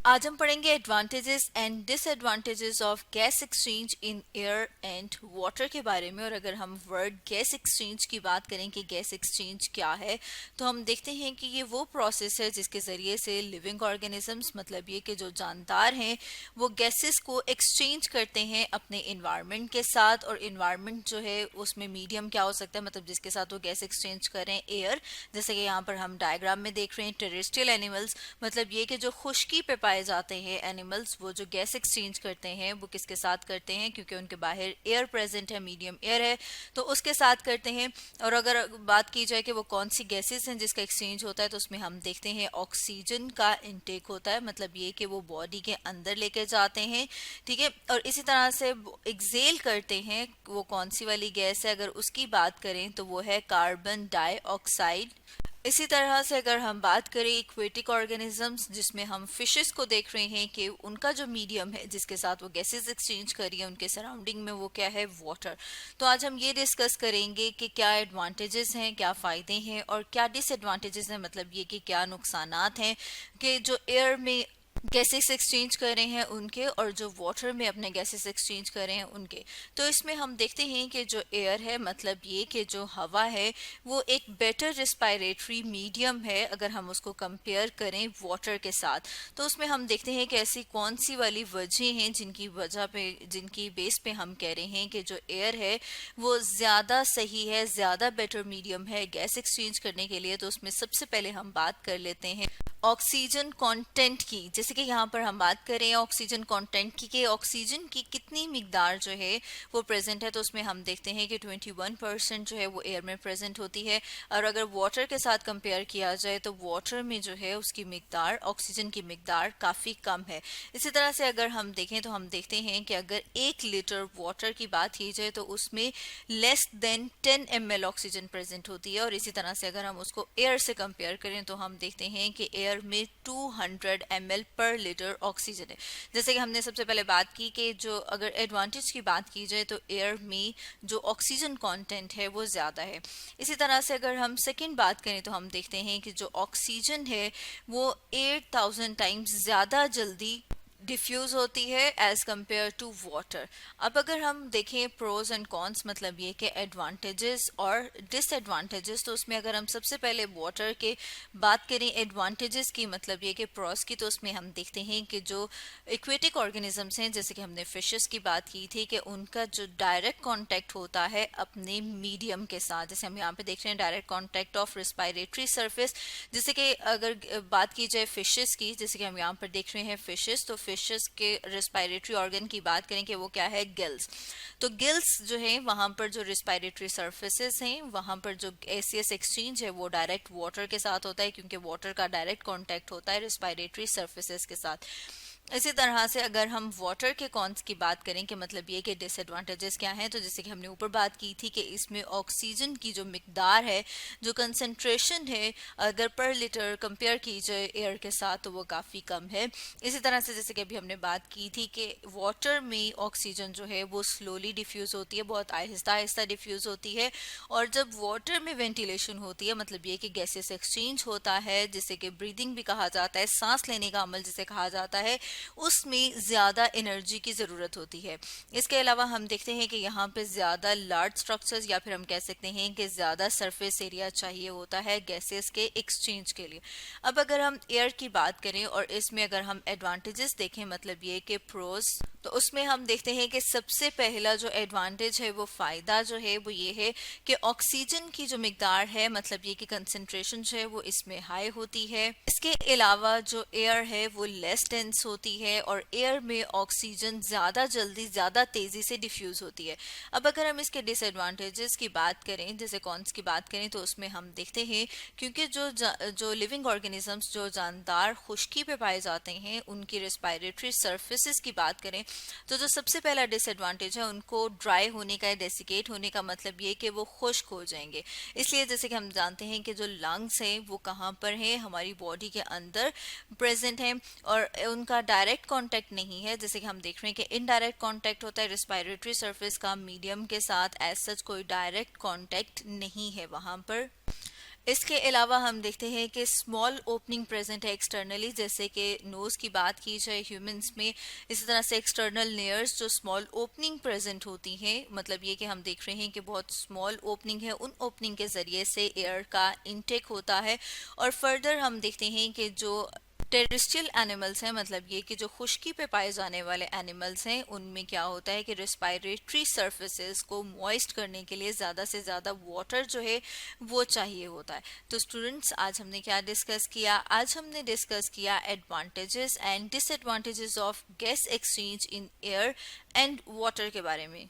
आज हम पढ़ेंगे advantages and disadvantages of gas exchange in air and water के बारे में। और अगर हम वर्ड गैस एक्सचेंज की बात करें कि गैस एक्सचेंज क्या है, तो हम देखते हैं कि ये वो प्रोसेस है जिसके ज़रिए से लिविंग ऑर्गेनिजम्स, मतलब ये कि जो जानदार हैं, वो गैसेस को एक्सचेंज करते हैं अपने इन्वायरमेंट के साथ। और इन्वायरमेंट जो है उसमें मीडियम क्या हो सकता है, मतलब जिसके साथ वो गैस एक्सचेंज करें, एयर। जैसे कि यहाँ पर हम डायग्राम में देख रहे हैं टेरेस्ट्रियल एनिमल्स, मतलब ये कि जो खुश्की पे पाए जाते हैं एनिमल्स, वो जो गैस एक्सचेंज करते हैं वो किसके साथ करते हैं, क्योंकि उनके बाहर एयर प्रेजेंट है, मीडियम एयर है, तो उसके साथ करते हैं। और अगर बात की जाए कि वो कौन सी गैसेस हैं जिसका एक्सचेंज होता है, तो उसमें हम देखते हैं ऑक्सीजन का इनटेक होता है, मतलब ये कि वो बॉडी के अंदर लेके जाते हैं, ठीक है। और इसी तरह से एक्सेल करते हैं, वो कौन सी वाली गैस है, अगर उसकी बात करें तो वो है कार्बन डाइऑक्साइड। इसी तरह से अगर हम बात करें इक्वेटिक ऑर्गेनिजम्स, जिसमें हम फिशेस को देख रहे हैं कि उनका जो मीडियम है जिसके साथ वो गैसेस एक्सचेंज कर रही है उनके सराउंडिंग में, वो क्या है, वाटर। तो आज हम ये डिस्कस करेंगे कि क्या एडवांटेजेस हैं, क्या फ़ायदे हैं और क्या डिसएडवांटेजेस हैं, मतलब ये कि क्या नुकसानात हैं कि जो एयर में गैसेस एक्सचेंज कर रहे हैं उनके, और जो वाटर में अपने गैसेस एक्सचेंज कर रहे हैं उनके। तो इसमें हम देखते हैं कि जो एयर है, मतलब ये कि जो हवा है, वो एक बेटर रिस्पायरेटरी मीडियम है अगर हम उसको कंपेयर करें वाटर के साथ। तो उसमें हम देखते हैं कि ऐसी कौन सी वाली वजह हैं जिनकी वजह पे, जिनकी बेस पे हम कह रहे हैं कि जो एयर है वो ज़्यादा सही है, ज़्यादा बेटर मीडियम है गैस एक्सचेंज करने के लिए। तो उसमें सबसे पहले हम बात कर लेते हैं ऑक्सीजन कंटेंट की। जैसे कि यहाँ पर हम बात करें ऑक्सीजन कंटेंट की कि ऑक्सीजन की कितनी मिकदार जो है वो प्रेजेंट है, तो उसमें हम देखते हैं कि 21% जो है वो एयर में प्रेजेंट होती है। और अगर वाटर के साथ कंपेयर किया जाए तो वाटर में जो है उसकी मिकदार, ऑक्सीजन की मिकदार काफ़ी कम है। इसी तरह से अगर हम देखें तो हम देखते हैं कि अगर 1 लीटर वाटर की बात की जाए तो उसमें less than 10 ml oxygen present होती है। और इसी तरह से अगर हम उसको एयर से कंपेयर करें तो हम देखते हैं कि एयर में 200 ml पर लीटर ऑक्सीजन है। जैसे कि हमने सबसे पहले बात की कि जो अगर एडवांटेज की बात की जाए तो एयर में जो ऑक्सीजन कंटेंट है वो ज़्यादा है। इसी तरह से अगर हम सेकंड बात करें तो हम देखते हैं कि जो ऑक्सीजन है वो 8000 टाइम्स ज़्यादा जल्दी डिफ्यूज होती है एज कंपेयर टू वाटर। अब अगर हम देखें प्रोज एंड कॉन्स, मतलब ये कि एडवांटेजेस और डिसएडवांटेजेस, तो उसमें अगर हम सबसे पहले वाटर के बात करें एडवांटेजेस की, मतलब ये कि प्रोज की, तो उसमें हम देखते हैं कि जो इक्वेटिक ऑर्गेनिजम्स हैं, जैसे कि हमने फिशेस की बात की थी कि उनका जो डायरेक्ट कांटेक्ट होता है अपने मीडियम के साथ, जैसे हम यहाँ पे देख रहे हैं direct contact of respiratory surface. जैसे कि अगर बात की जाए फिशेस की, जैसे कि हम यहाँ पर देख रहे हैं फिशेस, तो फिशेस के रिस्पायरेटरी ऑर्गन की बात करें कि वो क्या है, गिल्स। तो गिल्स जो है वहाँ पर जो रिस्पायरेटरी सर्फेसेस हैं, वहाँ पर जो गैसियस एक्सचेंज है वो डायरेक्ट वाटर के साथ होता है, क्योंकि वाटर का डायरेक्ट कांटेक्ट होता है रिस्पायरेटरी सर्फेसेस के साथ। इसी तरह से अगर हम वाटर के कॉन्स की बात करें कि मतलब ये कि डिसएडवांटेजेस क्या हैं, तो जैसे कि हमने ऊपर बात की थी कि इसमें ऑक्सीजन की जो मिकदार है, जो कंसंट्रेशन है, अगर पर लीटर कंपेयर की जाए एयर के साथ तो वो काफ़ी कम है। इसी तरह से जैसे कि अभी हमने बात की थी कि वाटर में ऑक्सीजन जो है वो स्लोली डिफ्यूज़ होती है, बहुत आहिस्ता आहिस्ता डिफ्यूज़ होती है। और जब वाटर में वेंटिलेशन होती है, मतलब ये कि गैसेस एक्सचेंज होता है, जिसे कि ब्रीदिंग भी कहा जाता है, सांस लेने का अमल जिसे कहा जाता है, उसमें ज़्यादा एनर्जी की ज़रूरत होती है। इसके अलावा हम देखते हैं कि यहाँ पे ज़्यादा लार्ज स्ट्रक्चर्स, या फिर हम कह सकते हैं कि ज़्यादा सरफेस एरिया चाहिए होता है गैसेस के एक्सचेंज के लिए। अब अगर हम एयर की बात करें और इसमें अगर हम एडवांटेजेस देखें, मतलब ये कि प्रोज, तो उसमें हम देखते हैं कि सबसे पहला जो एडवांटेज है, वो फ़ायदा जो है वो ये है कि ऑक्सीजन की जो मिकदार है, मतलब ये कि कंसंट्रेशन जो है वो इसमें हाई होती है। इसके अलावा जो एयर है वो लेस डेंस होती है और एयर में ऑक्सीजन ज़्यादा जल्दी, ज़्यादा तेज़ी से डिफ्यूज़ होती है। अब अगर हम इसके डिसएडवांटेजेस की बात करें, जैसे कॉन्स की बात करें, तो उसमें हम देखते हैं क्योंकि जो लिविंग ऑर्गेनिजम्स, जो जानदार खुश्की पे पाए जाते हैं, उनकी रेस्पायरेटरी सर्फेसिस की बात करें, तो जो सबसे पहला डिसएडवांटेज है उनको ड्राई होने का, डेसिकेट होने का, मतलब ये कि वो खुश्क हो जाएंगे। इसलिए जैसे कि हम जानते हैं कि जो लंग्स हैं वो कहाँ पर हैं, हमारी बॉडी के अंदर प्रेजेंट हैं, और उनका डायरेक्ट कांटेक्ट नहीं है। जैसे कि हम देख रहे हैं कि इनडायरेक्ट कांटेक्ट होता है रिस्पायरेटरी सरफेस का मीडियम के साथ, एज सच कोई डायरेक्ट कांटेक्ट नहीं है वहाँ पर। इसके अलावा हम देखते हैं कि स्मॉल ओपनिंग प्रेजेंट है एक्सटर्नली, जैसे कि नोज की बात की जाए ह्यूमंस में, इसी तरह से एक्सटर्नल लेयर्स जो स्मॉल ओपनिंग प्रेजेंट होती हैं, मतलब ये कि हम देख रहे हैं कि बहुत स्मॉल ओपनिंग है, उन ओपनिंग के जरिए से एयर का इनटेक होता है। और फर्दर हम देखते हैं कि जो टेरेस्ट्रियल एनिमल्स हैं, मतलब ये कि जो खुश्की पे पाए जाने वाले एनिमल्स हैं, उनमें क्या होता है कि रेस्पिरेटरी सर्फेसेस को मॉइस्ट करने के लिए ज़्यादा से ज़्यादा वाटर जो है वो चाहिए होता है। तो स्टूडेंट्स, आज हमने क्या डिस्कस किया? आज हमने डिस्कस किया advantages and disadvantages of gas exchange in air and water के बारे में।